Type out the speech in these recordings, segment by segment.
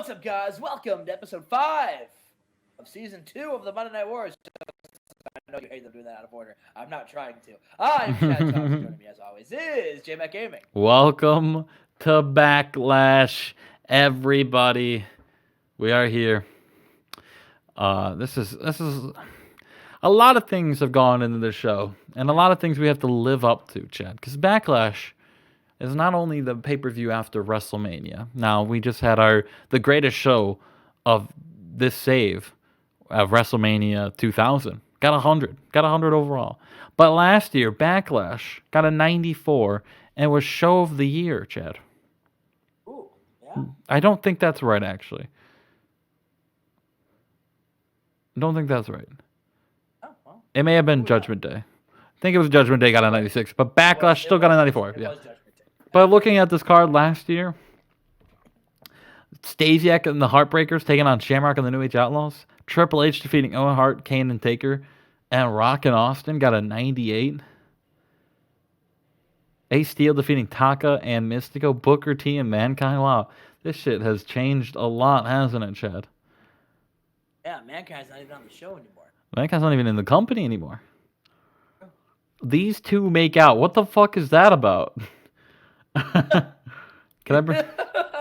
What's up, guys? Welcome to episode 5 of season 2 of the Monday Night Wars. I know you hate them doing that out of order. I'm not trying to. I'm Chad Thompson. Joining me, as always, is Jmack Gaming. Welcome to Backlash, everybody. We are here. This is a lot of things have gone into this show, and a lot of things we have to live up to, Chad. Because Backlash is not only the pay-per-view after WrestleMania. Now, we just had the greatest show of this save of WrestleMania 2000. Got 100. Got 100 overall. But last year, Backlash got a 94 and was show of the year, Chad. Ooh, yeah? I don't think that's right, actually. I don't think that's right. Oh, well. It may have been Judgment Day. I think it was Judgment Day got a 96, but Backlash still got a 94. Yeah. But looking at this card last year, Stasiak and the Heartbreakers taking on Shamrock and the New Age Outlaws. Triple H defeating Owen Hart, Kane, and Taker. And Rock and Austin got a 98. Ace Steel defeating Taka and Mystico. Booker T and Mankind. Wow, this shit has changed a lot, hasn't it, Chad? Yeah, Mankind's not even on the show anymore. Mankind's not even in the company anymore. These two make out. What the fuck is that about? Can I bring...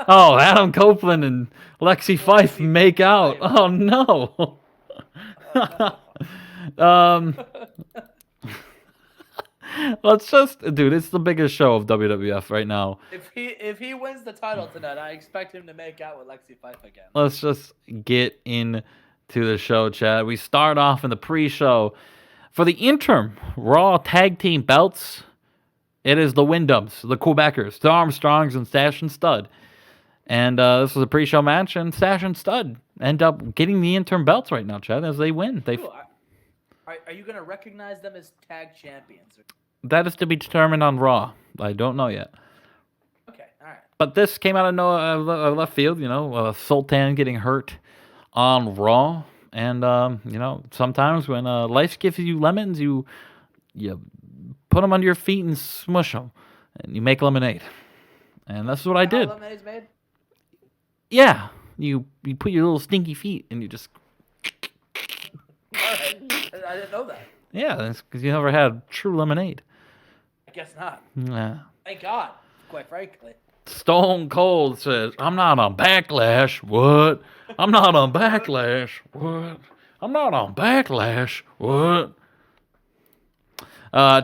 Oh, Adam Copeland and Lexi Fife make out. Oh, no. Let's just... Dude, it's the biggest show of WWF right now. If he wins the title tonight, I expect him to make out with Lexi Fife again. Let's just get into the show, Chad. We start off in the pre-show. For the interim Raw Tag Team belts, it is the Wyndhams, the Quebecers, the Armstrongs, and Stash and Stud. And this was a pre-show match, and Stash and Stud end up getting the interim belts right now, Chad, as they win. Are you going to recognize them as tag champions? That is to be determined on Raw. I don't know yet. Okay, all right. But this came out of left field, Sultan getting hurt on Raw. And, sometimes when life gives you lemons, you put them under your feet and smush them. And you make lemonade. And that's what I did. How lemonade's made? Yeah. You put your little stinky feet and you just... All right. I didn't know that. Yeah, that's because you never had true lemonade. I guess not. Yeah. Thank God, quite frankly. Stone Cold says, I'm not on Backlash. What? I'm not on Backlash. What? I'm not on Backlash. What?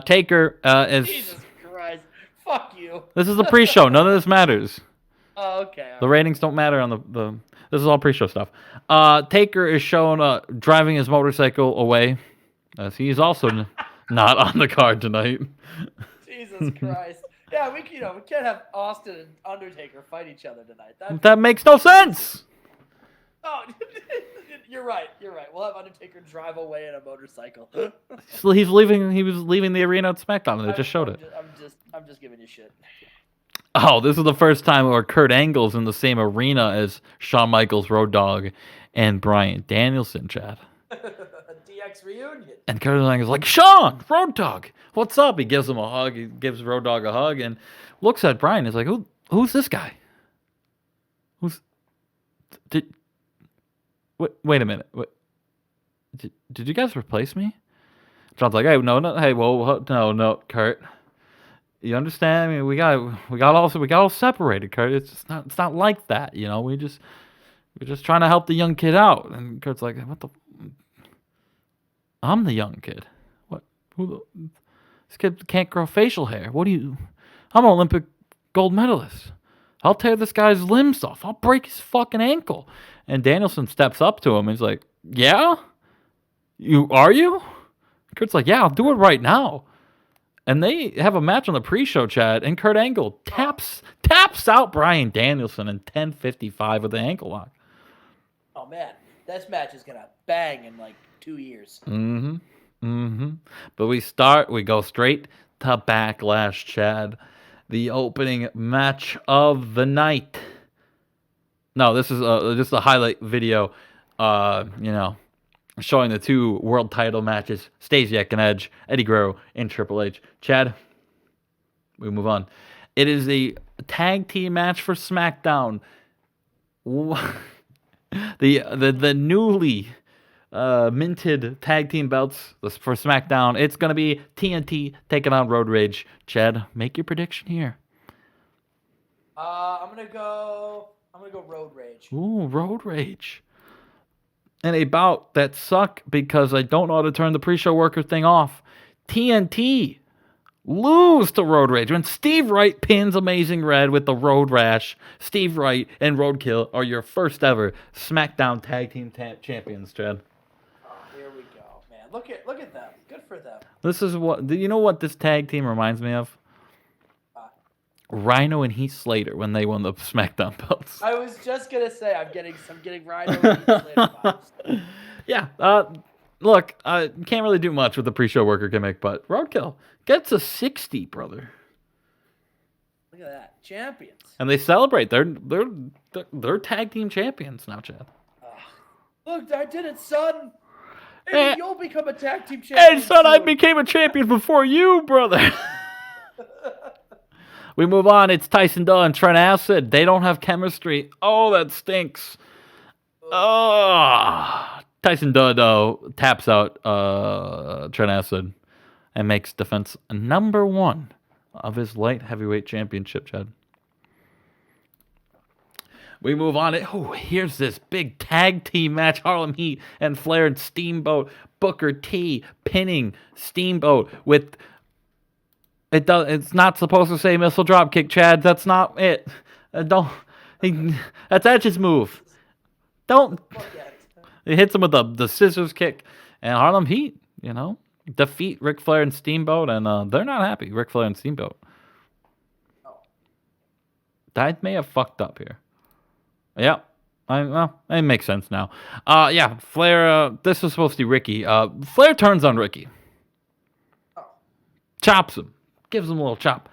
Taker is... Jesus Christ. Fuck you. This is the pre-show. None of this matters. Oh, okay. The ratings don't matter on the... This is all pre-show stuff. Taker is shown driving his motorcycle away. As he's also not on the card tonight. Jesus Christ. Yeah, we can't have Austin and Undertaker fight each other tonight. That makes no sense. Oh, you're right. We'll have Undertaker drive away in a motorcycle. He was leaving the arena at SmackDown, and they just showed it. I'm just giving you shit. Oh, this is the first time where Kurt Angle's in the same arena as Shawn Michaels, Road Dogg, and Bryan Danielson, Chad. DX reunion. And Kurt Angle's like, Shawn, Road Dogg, what's up? He gives him a hug. He gives Road Dogg a hug and looks at Bryan. He's like, who's this guy? Wait a minute. Did you guys replace me? John's like, hey, no, hey, whoa, no, Kurt. You understand? I mean, we got all separated, Kurt. It's not like that, we're just trying to help the young kid out. And Kurt's like, what the? I'm the young kid. What? This kid can't grow facial hair. What do you? I'm an Olympic gold medalist. I'll tear this guy's limbs off. I'll break his fucking ankle. And Danielson steps up to him and he's like, yeah? Are you? Kurt's like, yeah, I'll do it right now. And they have a match on the pre-show, Chad, and Kurt Angle taps out Bryan Danielson in 10:55 with the ankle lock. Oh, man. This match is going to bang in, 2 years. But we go straight to Backlash, Chad. The opening match of the night. No, this is just a highlight video, showing the two world title matches, Stasiak and Edge, Eddie Guerrero, and Triple H. Chad, we move on. It is a tag team match for SmackDown. the newly minted tag team belts for SmackDown. It's gonna be TNT taking on Road Rage. Chad, make your prediction here. I'm gonna go Road Rage. Ooh, Road Rage. And a bout that suck because I don't know how to turn the pre-show worker thing off. TNT lose to Road Rage when Steve Wright pins Amazing Red with the Road Rash. Steve Wright and Roadkill are your first ever SmackDown Tag Team Champions, Chad. Oh, here we go, man. Look at them. Good for them. This is what. Do you know what this tag team reminds me of? Rhino and Heath Slater when they won the SmackDown belts. I was just gonna say I'm getting Rhino and Heath Slater vibes. Yeah. Look, I can't really do much with the pre-show worker gimmick, but Roadkill gets a 60, brother. Look at that, champions. And they celebrate. They're tag team champions now, Chad. Look, I did it, son. Maybe you'll become a tag team champion. Hey, son, I soon. became a champion before you, brother. We move on. It's Tyson Dunn and Trent Acid. They don't have chemistry. Oh, that stinks. Oh. Tyson Dunn, though, taps out Trent Acid and makes defense number 1 of his light heavyweight championship, Chad. We move on. Here's this big tag team match. Harlem Heat and Flair and Steamboat. Booker T pinning Steamboat with... It's not supposed to say missile drop kick, Chad. That's not it. That's Edge's move. Don't. He hits him with the scissors kick, and Harlem Heat, defeat Ric Flair and Steamboat, and they're not happy. Ric Flair and Steamboat. That may have fucked up here. Yeah, it makes sense now. Flair. This was supposed to be Ricky. Flair turns on Ricky. Chops him. Gives him a little chop.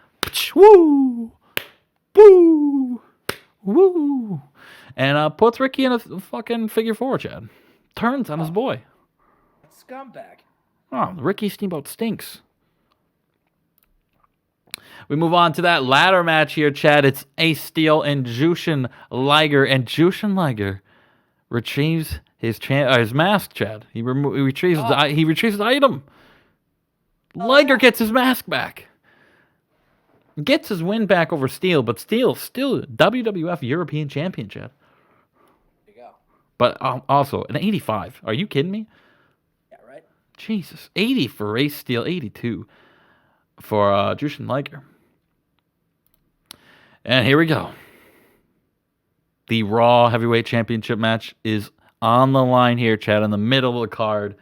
Woo! Woo! Woo! And puts Ricky in a fucking figure 4, Chad. Turns on his boy. Scumbag. Oh, Ricky Steamboat stinks. We move on to that ladder match here, Chad. It's Ace Steel and Jushin Liger. And Jushin Liger retrieves his mask, Chad. He retrieves his item. Liger gets his mask back. Gets his win back over Steel, but Steel still WWF European Champion, Chad. There you go. But also, an 85. Are you kidding me? Yeah, right? Jesus. 80 for Ace Steel, 82 for Jushin Liger. And here we go. The Raw Heavyweight Championship match is on the line here, Chad, in the middle of the card.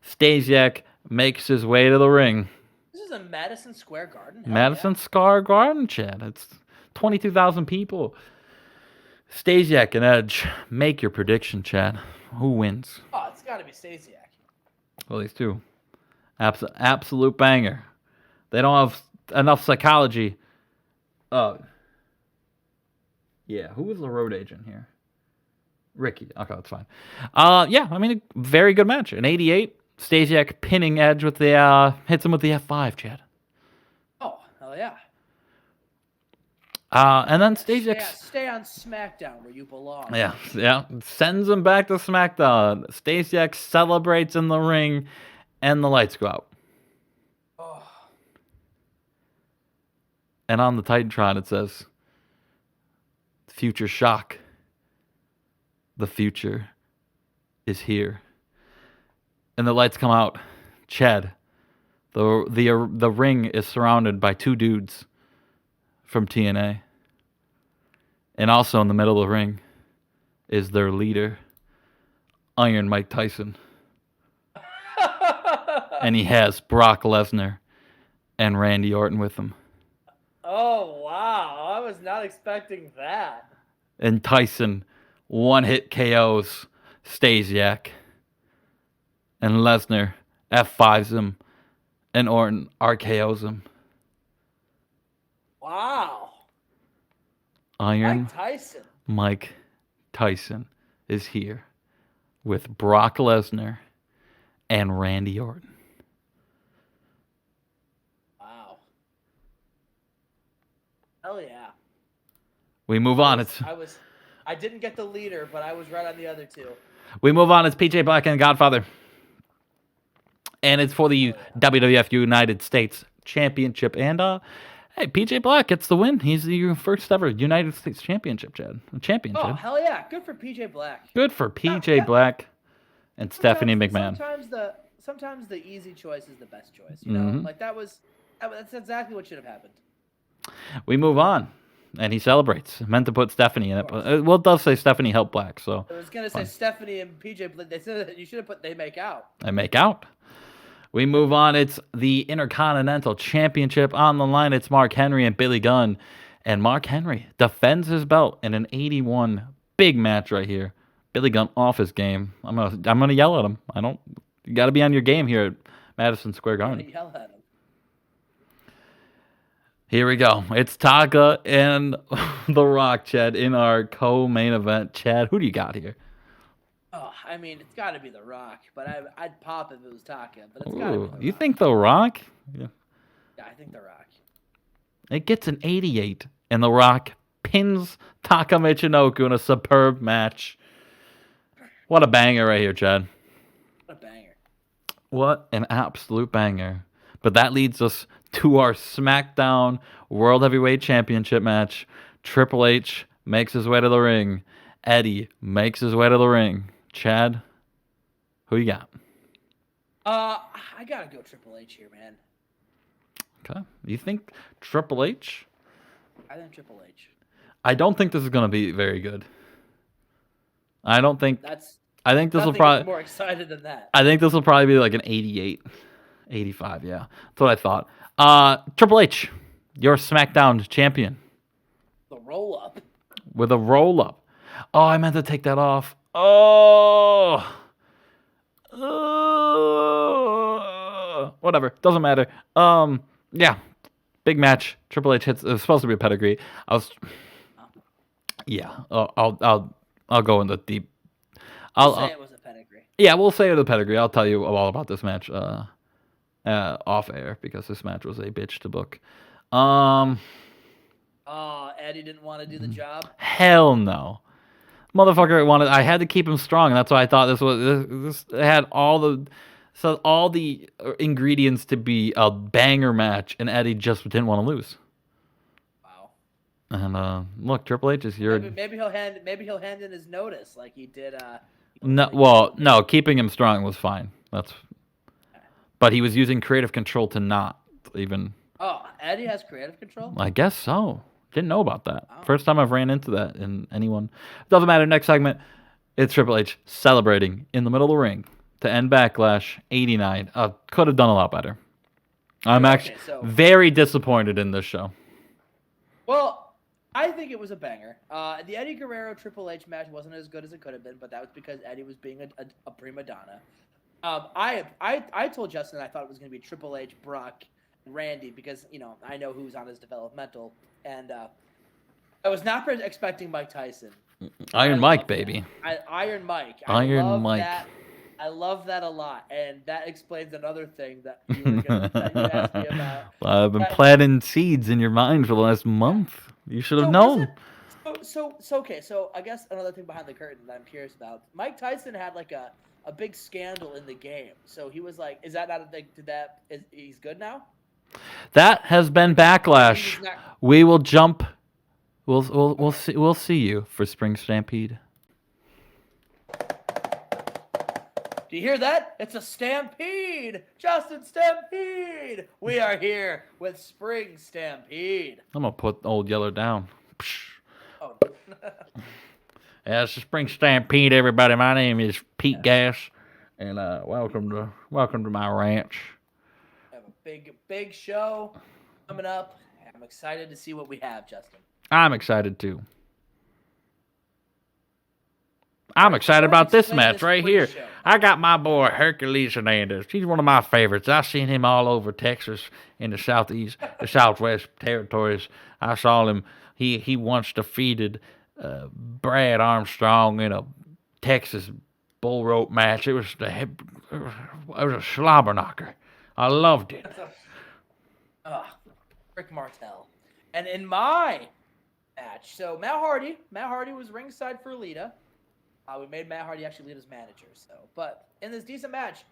Stasiak makes his way to the ring. This is in Madison Square Garden? Madison Square Garden, Chad. It's 22,000 people. Stasiak and Edge. Make your prediction, Chad. Who wins? Oh, it's got to be Stasiak. Well, these two. Absolute banger. They don't have enough psychology. Yeah, who was the road agent here? Ricky. Okay, that's fine. A very good match. An 88. Stasiak pinning Edge with the hits him with the F5, Chad. Oh, hell yeah. And then Stasiak stay on SmackDown where you belong. Yeah. Sends him back to SmackDown. Stasiak celebrates in the ring, and the lights go out. Oh. And on the Titantron it says, "Future shock. The future is here." And the lights come out. Chad, the ring is surrounded by 2 dudes from TNA. And also in the middle of the ring is their leader, Iron Mike Tyson. And he has Brock Lesnar and Randy Orton with him. Oh, wow. I was not expecting that. And Tyson one-hit KOs Stasiak. And Lesnar F5s him. And Orton RKOs him. Wow. Mike Tyson is here with Brock Lesnar and Randy Orton. Wow. Hell yeah. We move on. I didn't get the leader, but I was right on the other two. We move on. It's PJ Black and Godfather. And it's for the WWF United States Championship. And, hey, PJ Black gets the win. He's the first ever United States Championship, Chad. Oh, hell yeah. Good for PJ Black. Good for PJ Black and Stephanie McMahon. Sometimes the easy choice is the best choice, you know? Like, that's exactly what should have happened. We move on. And he celebrates. Meant to put Stephanie in it. But, well, it does say Stephanie helped Black, so. I was going to say Stephanie and PJ Black. They said that you should have put they make out. They make out. We move on. It's the Intercontinental Championship on the line. It's Mark Henry and Billy Gunn. And Mark Henry defends his belt in an 81 big match right here. Billy Gunn off his game. I'm gonna yell at him. You got to be on your game here at Madison Square Garden. Yell at him. Here we go. It's Taka and The Rock, Chad, in our co-main event. Chad, who do you got here? Oh, I mean, it's got to be The Rock, but I'd pop if it was Taka. But it's got to be The Rock. You think The Rock? Yeah, I think The Rock. It gets an 88, and The Rock pins Taka Michinoku in a superb match. What a banger right here, Chad. What a banger. What an absolute banger. But that leads us to our SmackDown World Heavyweight Championship match. Triple H makes his way to the ring. Eddie makes his way to the ring. Chad, who you got? I gotta go Triple H here, man. Okay. You think Triple H? I think Triple H. I don't think this is gonna be very good. I think this will probably more excited than that. I think this will probably be like an 88, 85. Yeah, that's what I thought. Triple H, your SmackDown champion. The roll up. With a roll up. Oh, I meant to take that off. Oh. Whatever. Doesn't matter. Yeah. Big match. Triple H hits. It was supposed to be a pedigree. Yeah. I'll go in the deep. I'll say it was a pedigree. Yeah, we'll say it was a pedigree. I'll tell you all about this match off air because this match was a bitch to book. Oh, Eddie didn't want to do the job? Hell no. Motherfucker wanted. I had to keep him strong, and that's why I thought this had all the ingredients to be a banger match, and Eddie just didn't want to lose. Wow. And look, Triple H is your. Maybe he'll hand in his notice like he did. No. Keeping him strong was fine. But he was using creative control to not even. Oh, Eddie has creative control? I guess so. Didn't know about that. Oh. First time I've ran into that in anyone. Doesn't matter. Next segment, it's Triple H celebrating in the middle of the ring to end Backlash 89. Could have done a lot better. I'm actually very disappointed in this show. Well, I think it was a banger. The Eddie Guerrero Triple H match wasn't as good as it could have been, but that was because Eddie was being a prima donna. I told Justin I thought it was going to be Triple H, Brock, and Randy because, I know who's on his developmental. And I was not expecting Mike Tyson. Iron Mike, baby. Iron Mike. Iron Mike. I love that a lot, and that explains another thing that you asked me about. Well, I've been planting seeds in your mind for the last month. You should have known. So I guess another thing behind the curtain that I'm curious about. Mike Tyson had like a big scandal in the game. So he was like, is that not a thing? He's good now? That has been Backlash. We will jump. We'll see you for Spring Stampede. Do you hear that? It's a stampede, Justin Stampede. We are here with Spring Stampede. I'm gonna put Old Yeller down. Oh. Yeah, it's a Spring Stampede, everybody. My name is Pete Gass, and welcome to my ranch. Big show coming up. I'm excited to see what we have, Justin. I'm excited too. I'm excited about this match right here. Show. I got my boy Hercules Hernandez. He's one of my favorites. I've seen him all over Texas in the Southwest territories. I saw him. He once defeated Brad Armstrong in a Texas bull rope match. It was a slobber knocker. I loved it. Rick Martel. And in my match. So Matt Hardy was ringside for Lita. We made Matt Hardy actually Lita's manager. But in this decent match,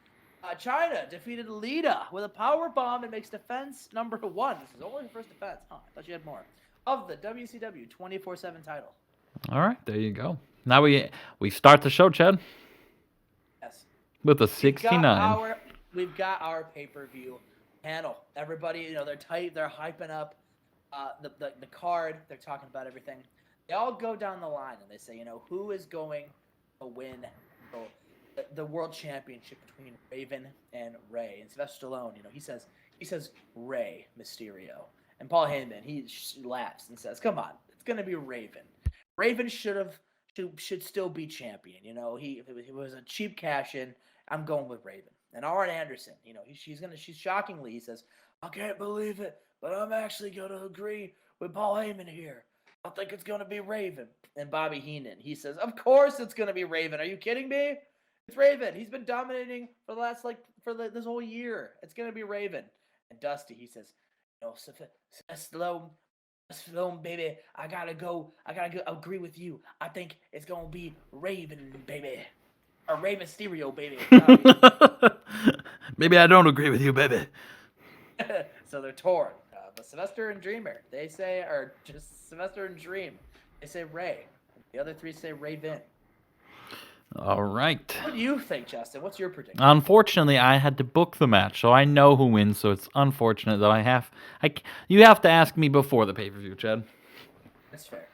China defeated Lita with a power bomb and makes defense number 1. This is only her first defense. I thought she had more of the WCW 24/7 title. All right, there you go. Now we start the show, Chad. Yes. With a 69. We've got our pay-per-view panel. Everybody, they're tight. They're hyping up the card. They're talking about everything. They all go down the line and they say, who is going to win the world championship between Raven and Ray. And Sylvester Stallone, he says Ray Mysterio. And Paul Heyman, he laughs and says, "Come on, it's gonna be Raven. Raven should still be champion. If it was a cheap cash in, I'm going with Raven." And Arn Anderson, she's shockingly, he says, "I can't believe it, but I'm actually gonna agree with Paul Heyman here. I think it's gonna be Raven." And Bobby Heenan, he says, "Of course it's gonna be Raven. Are you kidding me? It's Raven. He's been dominating for the last this whole year. It's gonna be Raven." And Dusty, he says, Stallone, baby, I gotta go agree with you. I think it's gonna be Raven, baby. Or Rey Mysterio, baby. Maybe I don't agree with you, baby. So they're torn. But Sylvester and Dreamer, they say, or just Sylvester and Dream, they say Ray. The other three say Raven. All right. What do you think, Justin? What's your prediction? Unfortunately, I had to book the match, so I know who wins. So it's unfortunate that you have to ask me before the pay-per-view, Chad. That's fair.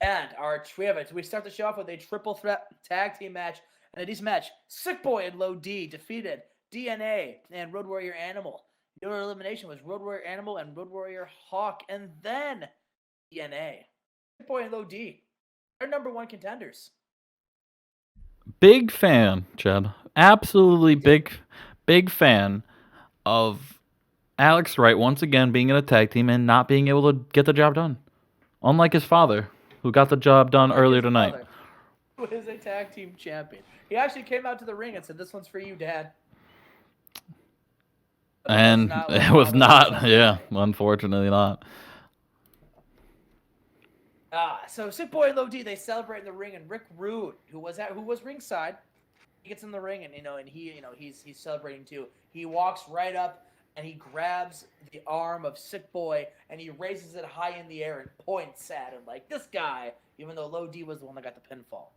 And we start the show off with a triple threat tag team match. And in this match, Sick Boy and Low D defeated DNA and Road Warrior Animal. Your elimination was Road Warrior Animal and Road Warrior Hawk, and then DNA. Sick Boy and Low D, they're number 1 contenders. Big fan, Chad. Absolutely big fan of Alex Wright once again being in a tag team and not being able to get the job done. Unlike his father, who got the job done earlier tonight. Who is a tag team champion. He actually came out to the ring and said, "This one's for you, Dad." And it was not, unfortunately not. So Sick Boy and Low D, they celebrate in the ring, and Rick Rude, who was ringside, he gets in the ring, and he's celebrating too. He walks right up and he grabs the arm of Sick Boy and he raises it high in the air and points at him like, "This guy," even though Low D was the one that got the pinfall.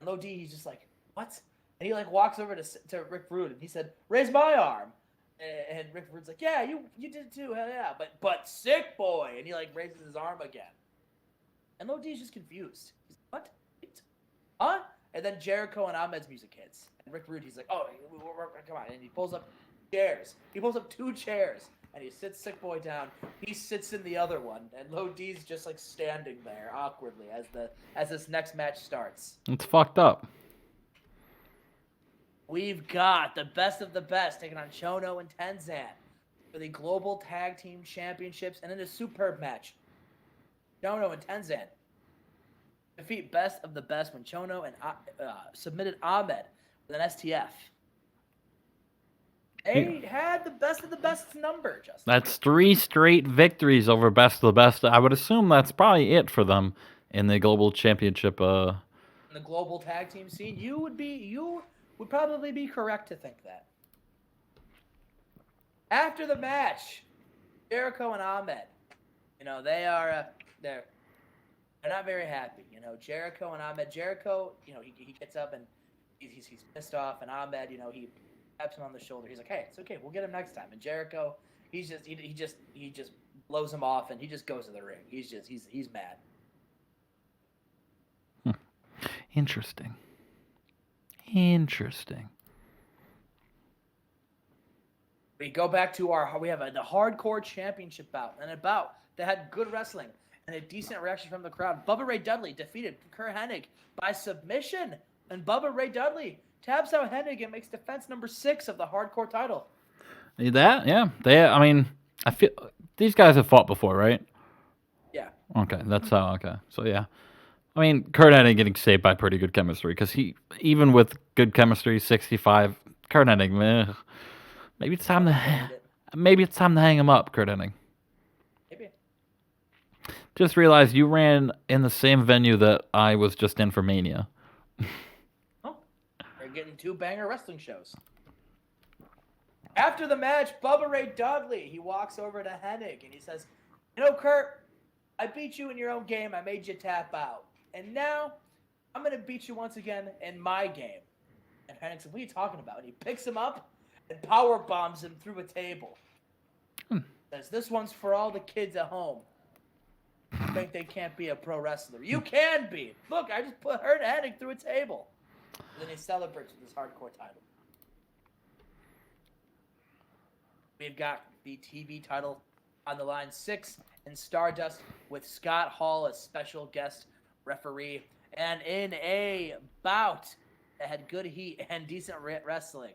And Low D, he's just like, "What?" And he walks over to Rick Rude and he said, "Raise my arm." And Rick Rude's like, "Yeah, you did too, hell yeah." But Sick Boy, and he raises his arm again. And Low D's just confused. He's like, "What? Huh?" And then Jericho and Ahmed's music hits. And Rick Rude, he's like, "Oh, come on." And he pulls up chairs. He pulls up 2 chairs. And he sits Sick Boy down. He sits in the other one. And Low D's just standing there awkwardly as this next match starts. It's fucked up. We've got the best of the best taking on Chono and Tenzan for the Global Tag Team Championships. And in a superb match, Chono and Tenzan defeat best of the best when Chono and submitted Ahmed with an STF. They had the best of the best number, Justin. That's 3 straight victories over best of the best. I would assume that's probably it for them in the Global Championship. In the Global Tag Team scene, you would probably be correct to think that. After the match, Jericho and Ahmed, they're not very happy. Jericho and Ahmed. Jericho, he gets up and he's pissed off, and Ahmed, he taps him on the shoulder. He's like, "Hey, it's okay. We'll get him next time." And Jericho, he just blows him off, and he just goes to the ring. He's mad. Interesting. We go back to we have the Hardcore Championship bout, and a bout that had good wrestling and a decent reaction from the crowd. Bubba Ray Dudley defeated Kurt Hennig by submission, and Bubba Ray Dudley taps out Hennig and makes defense number 6 of the Hardcore title. I feel these guys have fought before, right? Yeah. Okay, that's how. Okay, so yeah. Kurt Hennig getting saved by pretty good chemistry, because even with good chemistry, 65, Kurt Hennig, maybe it's time to hang him up, Kurt Hennig. Just realized you ran in the same venue that I was just in for Mania. Oh, they're getting 2 banger wrestling shows. After the match, Bubba Ray Dudley, he walks over to Hennig and he says, "You know, Kurt, I beat you in your own game. I made you tap out. And now I'm going to beat you once again in my game." And Hennig says, "What are you talking about?" And he picks him up and power bombs him through a table. Says, "This one's for all the kids at home who think they can't be a pro wrestler. You can be. Look, I just put Hennig through a table." And then he celebrates with his hardcore title. We've got the TV title on the line. Syxx and Stardust with Scott Hall as special guest referee. And in a bout that had good heat and decent wrestling,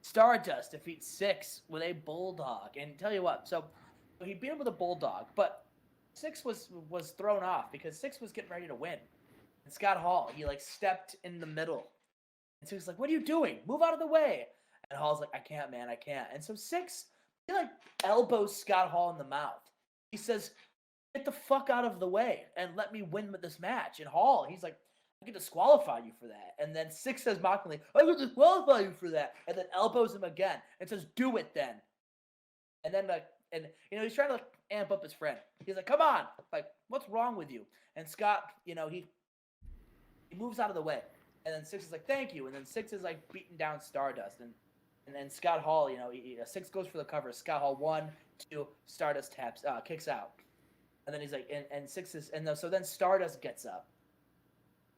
Stardust defeats Syxx with a bulldog. And tell you what, so he beat him with a bulldog, but Syxx was thrown off because Syxx was getting ready to win. And Scott Hall, he stepped in the middle. And so he's like, "What are you doing? Move out of the way." And Hall's like, "I can't, man, I can't." And so Syxx, he elbows Scott Hall in the mouth. He says, "Get the fuck out of the way and let me win with this match." And Hall, he's like, "I can disqualify you for that." And then Syxx says mockingly, "I can disqualify you for that." And then elbows him again and says, "Do it then." And then he's trying to amp up his friend. He's like, "Come on, what's wrong with you?" And Scott, he moves out of the way. And then Syxx is like, "Thank you." And then Syxx is beating down Stardust. And then Scott Hall, Syxx goes for the cover. Scott Hall 1, 2, Stardust kicks out. And then he's like, and Syxx is, and so then Stardust gets up.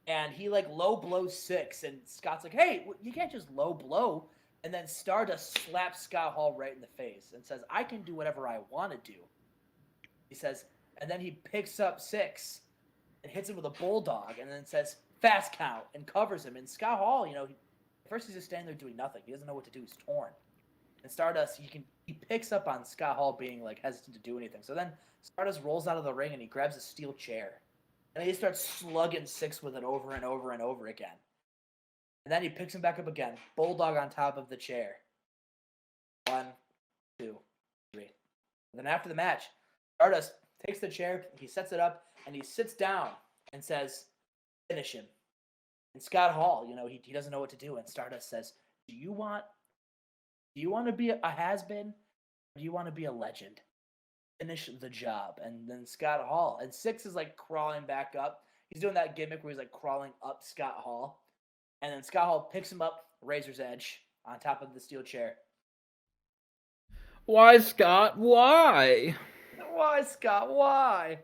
And he low blows Syxx. And Scott's like, "Hey, you can't just low blow." And then Stardust slaps Scott Hall right in the face and says, "I can do whatever I want to do." He says, and then he picks up Syxx and hits him with a bulldog. And then says, "Fast count," and covers him. And Scott Hall, at first he's just standing there doing nothing. He doesn't know what to do. He's torn. And Stardust, he picks up on Scott Hall being hesitant to do anything. So then Stardust rolls out of the ring and he grabs a steel chair. And he starts slugging Syxx with it over and over and over again. And then he picks him back up again. Bulldog on top of the chair. 1, 2, 3. And then after the match, Stardust takes the chair, he sets it up, and he sits down and says, "Finish him." And Scott Hall, he doesn't know what to do. And Stardust says, do you want to be a has-been? Or do you want to be a legend? Finish the job." And then Scott Hall, and Syxx is crawling back up. He's doing that gimmick where he's crawling up Scott Hall. And then Scott Hall picks him up, Razor's Edge, on top of the steel chair. Why, Scott? Why? Why, Scott? Why?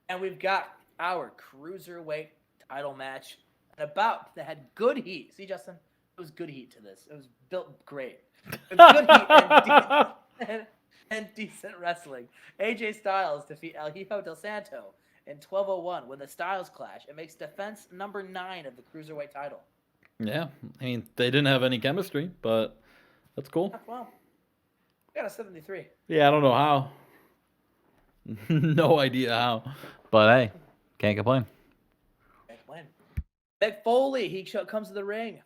And we've got our cruiserweight title match, and a bout that had good heat. See, Justin, it was good heat to this. It was built great. It was good heat and decent wrestling. AJ Styles defeat El Hijo del Santo in 12:01 with a Styles clash. It makes defense number 9 of the cruiserweight title. Yeah, I mean, they didn't have any chemistry, but that's cool. Well, we got a 73. Yeah, I don't know how. No idea how. But hey, can't complain. Can't complain. Mick Foley, he comes to the ring.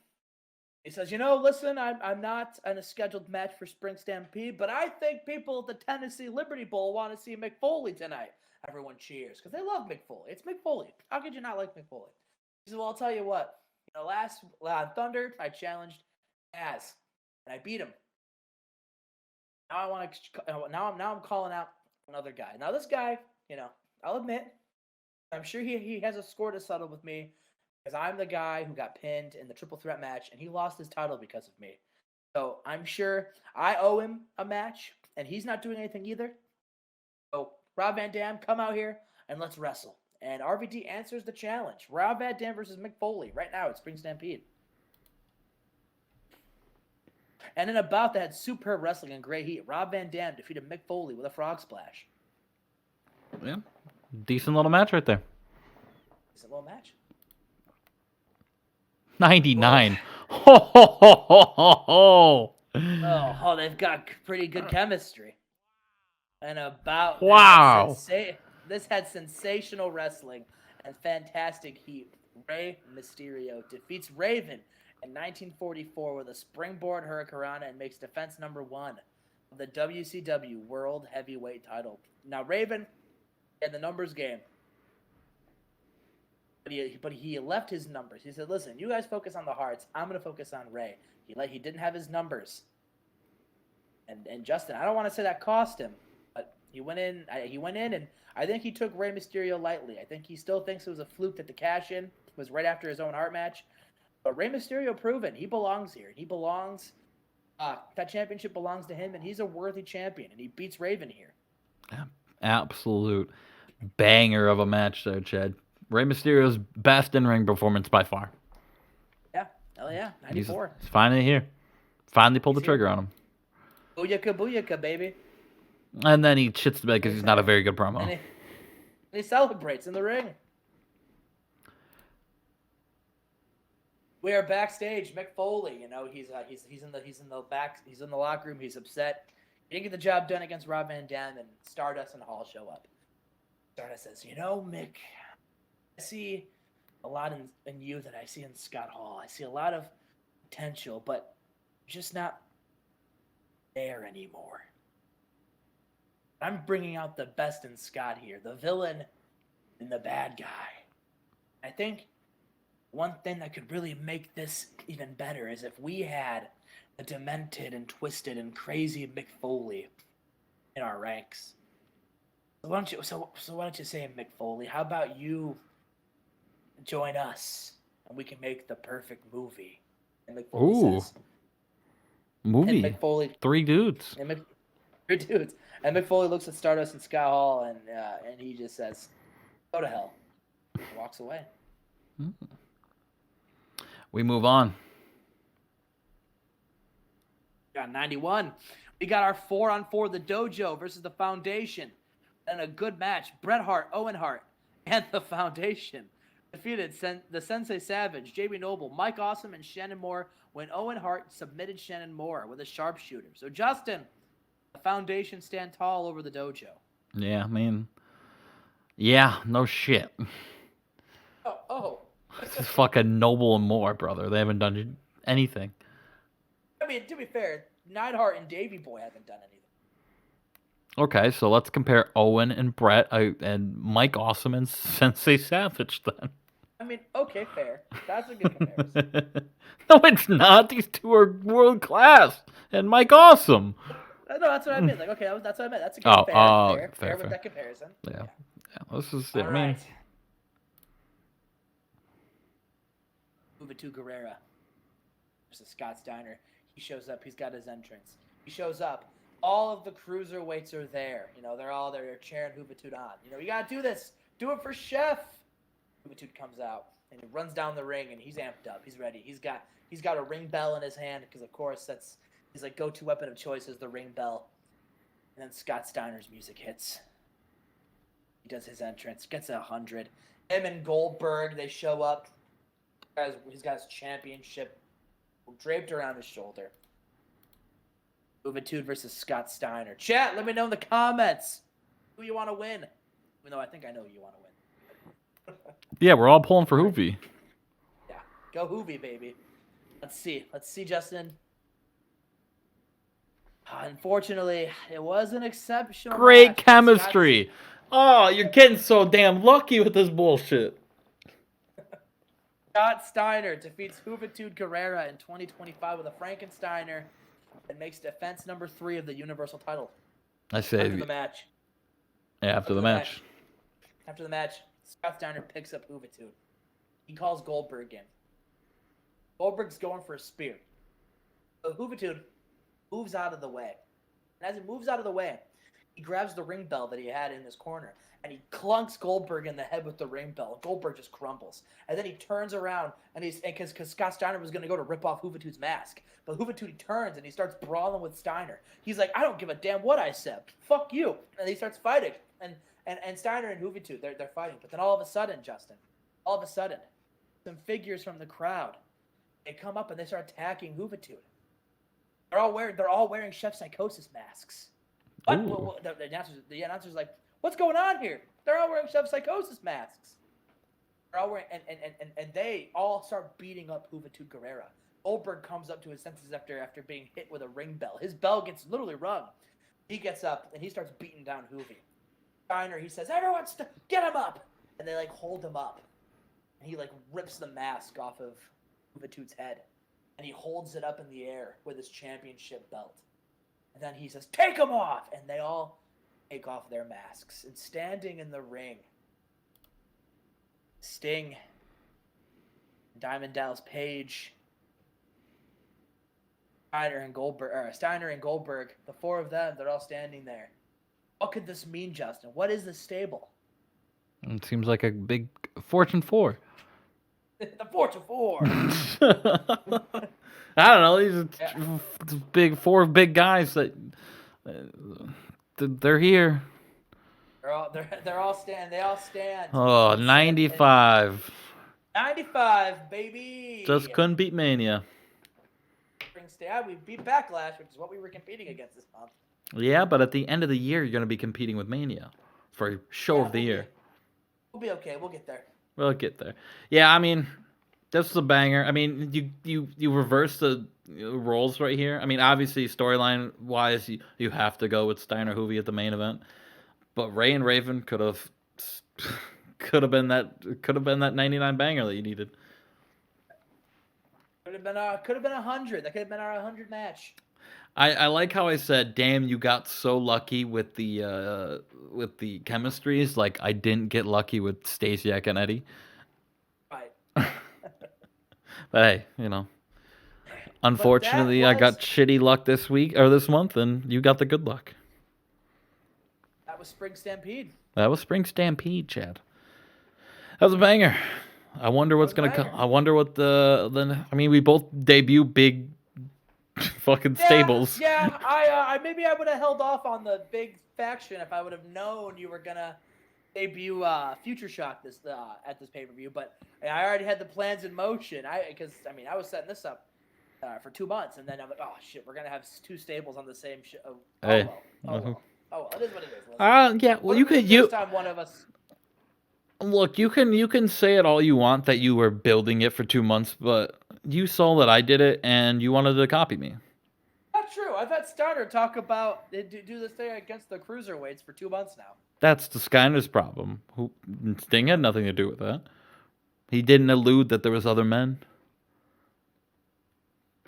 He says, "Listen, I'm not in a scheduled match for Spring Stampede, but I think people at the Tennessee Liberty Bowl want to see Mick Foley tonight." Everyone cheers because they love Mick Foley. It's Mick Foley. How could you not like Mick Foley? He says, "Well, I'll tell you what. Last on Thunder, I challenged Az, and I beat him. Now I'm calling out another guy. Now this guy, I'll admit, I'm sure he has a score to settle with me because I'm the guy who got pinned in the triple threat match, and he lost his title because of me. So I'm sure I owe him a match, and he's not doing anything either. So Rob Van Dam, come out here and let's wrestle." And RVD answers the challenge. Rob Van Dam versus Mick Foley right now at Spring Stampede. And in a bout that had superb wrestling and great heat, Rob Van Dam defeated Mick Foley with a frog splash. Yeah, decent little match right there. Decent little match. 99. Ho, ho, ho, ho, ho, ho. Oh, they've got pretty good chemistry. And about wow. This had sensational wrestling and fantastic heat. Rey Mysterio defeats Raven in 1944 with a springboard hurricanrana and makes defense number 1. the WCW World Heavyweight title. Now, Raven had the numbers game. But he left his numbers. He said, listen, you guys focus on the hearts. I'm going to focus on Ray. He didn't have his numbers. And Justin, I don't want to say that cost him, but he went in, and I think he took Rey Mysterio lightly. I think he still thinks it was a fluke that the cash-in was right after his own heart match. But Rey Mysterio proven he belongs here. He belongs. That championship belongs to him, and he's a worthy champion, and he beats Raven here. Absolute banger of a match there, Chad. Rey Mysterio's best in-ring performance by far. Yeah, hell yeah, 94. He's finally here. Finally pulled the trigger on him. Booyaka, booyaka, baby. And then he shits the bed because he's not a very good promo. And he celebrates in the ring. We are backstage. Mick Foley, he's in the locker room. He's upset. He didn't get the job done against Rob Van Dam, and Stardust and Hall show up. Stardust says, Mick, I see a lot in you that I see in Scott Hall. I see a lot of potential, but just not there anymore. I'm bringing out the best in Scott here, the villain and the bad guy. I think one thing that could really make this even better is if we had a demented and twisted and crazy Mick Foley in our ranks. So why don't you say, Mick Foley, how about you join us and we can make the perfect movie? And Mick Foley says, movie. And Mick Foley, three dudes. Three dudes. And Mick Foley looks at Stardust and Scott Hall, and he just says, "Go to hell." And walks away. We move on. Got 91. We got our 4-on-4, the Dojo versus the Foundation, and a good match. Bret Hart, Owen Hart, and the Foundation defeated the Sensei Savage, JB Noble, Mike Awesome, and Shannon Moore when Owen Hart submitted Shannon Moore with a sharpshooter. So, Justin, the Foundation stand tall over the Dojo. Yeah, I mean, yeah, no shit. Oh. This is fucking Noble and Moore, brother. They haven't done anything. I mean, to be fair, Neidhart and Davey Boy haven't done anything. Okay, so let's compare Owen and Brett and Mike Awesome and Sensei Savage then. I mean, okay, fair. That's a good comparison. No, it's not. These two are world class. And Mike Awesome. No, that's what I meant. Like, okay, that's what I meant. That's a good fair with that comparison. Yeah. This is, All right. Move it to Guerrera versus Scott Steiner. He shows up. He's got his entrance. He shows up. All of the cruiserweights are there. They're all there. They're cheering Juventud on. You got to do this. Do it for Chef. Juventud comes out and he runs down the ring and he's amped up. He's ready. He's got a ring bell in his hand because of course that's his go-to weapon of choice is the ring bell. And then Scott Steiner's music hits. He does his entrance. Gets 100. Him and Goldberg, they show up. He's got his championship draped around his shoulder. Juventud versus Scott Steiner. Chat, let me know in the comments who you want to win. Even though I think I know who you want to win. Yeah, we're all pulling for Hoovy. Yeah, go Hoovy, baby. Let's see, Justin. Unfortunately, it was an exceptional Great match. chemistry. Oh, you're getting so damn lucky with this bullshit. Scott Steiner defeats Juventud Guerrera in 2025 with a Frankensteiner and makes defense number 3 of the Universal title. I say after the match. Yeah, after the match. After the match, Scott Steiner picks up Juventud. He calls Goldberg in. Goldberg's going for a spear. So Juventud moves out of the way. And as he moves out of the way, he grabs the ring bell that he had in his corner and he clunks Goldberg in the head with the ring bell. Goldberg just crumbles. And then he turns around and because Scott Steiner was going to go to rip off Juventud's mask. But Juventud, he turns and he starts brawling with Steiner. He's like, I don't give a damn what I said. Fuck you. And he starts fighting. And Steiner and Juventud, they're fighting. But then all of a sudden, Justin, some figures from the crowd, they come up and they start attacking Juventud. They're all wearing Chef Psychosis masks. What? The announcer's like, what's going on here? They're all wearing Chef Psychosis masks. They're all wearing, and they all start beating up Juventud Guerrera. Goldberg comes up to his senses after being hit with a ring bell. His bell gets literally rung. He gets up and he starts beating down Hoovy. Steiner, he says, "Everyone, get him up!" And they like hold him up. And he like rips the mask off of Hoovatoot's head, and he holds it up in the air with his championship belt. And then he says, "Take him off!" And they all take off their masks. And standing in the ring, Sting, Diamond Dallas Page, Steiner and Goldberg, the four of them, they're all standing there. What could this mean, Justin? What is this stable? It seems like a big Fortune 4. The Fortune 4. I don't know. These are four big guys that they're here. They're all stand. They all stand. Oh, 95. 95, baby. Just couldn't beat Mania. We beat Backlash, which is what we were competing against this month. Yeah, but at the end of the year, you're going to be competing with Mania for show of the year. We'll be okay. We'll get there. We'll get there. Yeah, I mean, this is a banger. I mean, you reverse the roles right here. I mean, obviously, storyline wise, you have to go with Steiner Hoovy at the main event, but Ray and Raven could have been that 99 banger that you needed. Could have been 100. That could have been our 100 match. I like how I said, "Damn, you got so lucky with the chemistries. Like I didn't get lucky with Stasiak and Eddie." Right. But hey, you know. Unfortunately, I got shitty luck this month, and you got the good luck. That was Spring Stampede. That was Spring Stampede, Chad. That was a banger. I wonder what's gonna come. I wonder what I mean, we both debut big fucking stables. Yeah, I maybe I would have held off on the big faction if I would have known you were gonna debut Future Shock at this pay-per-view, but I already had the plans in motion. I was setting this up for 2 months, and then I'm like, oh shit, we're gonna have 2 stables on the same show. Hey. Well, it is what it is. Yeah. Well, First time one of us. Look, you can say it all you want that you were building it for 2 months, but you saw that I did it, and you wanted to copy me. Not true. I've had Starter talk about do this thing against the cruiserweights for 2 months now. That's the Skyner's problem. Sting had nothing to do with that. He didn't allude that there was other men.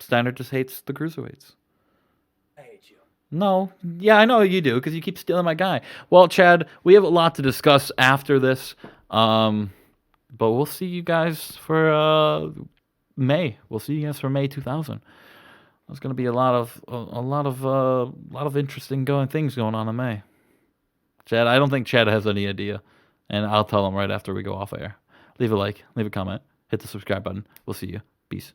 Steiner just hates the cruiserweights. I hate you. No. Yeah, I know you do, because you keep stealing my guy. Well, Chad, we have a lot to discuss after this. But we'll see you guys for May. We'll see you guys for May 2000. There's going to be a lot of interesting things going on in May. Chad, I don't think Chad has any idea, and I'll tell him right after we go off air. Leave a like, leave a comment, hit the subscribe button. We'll see you. Peace.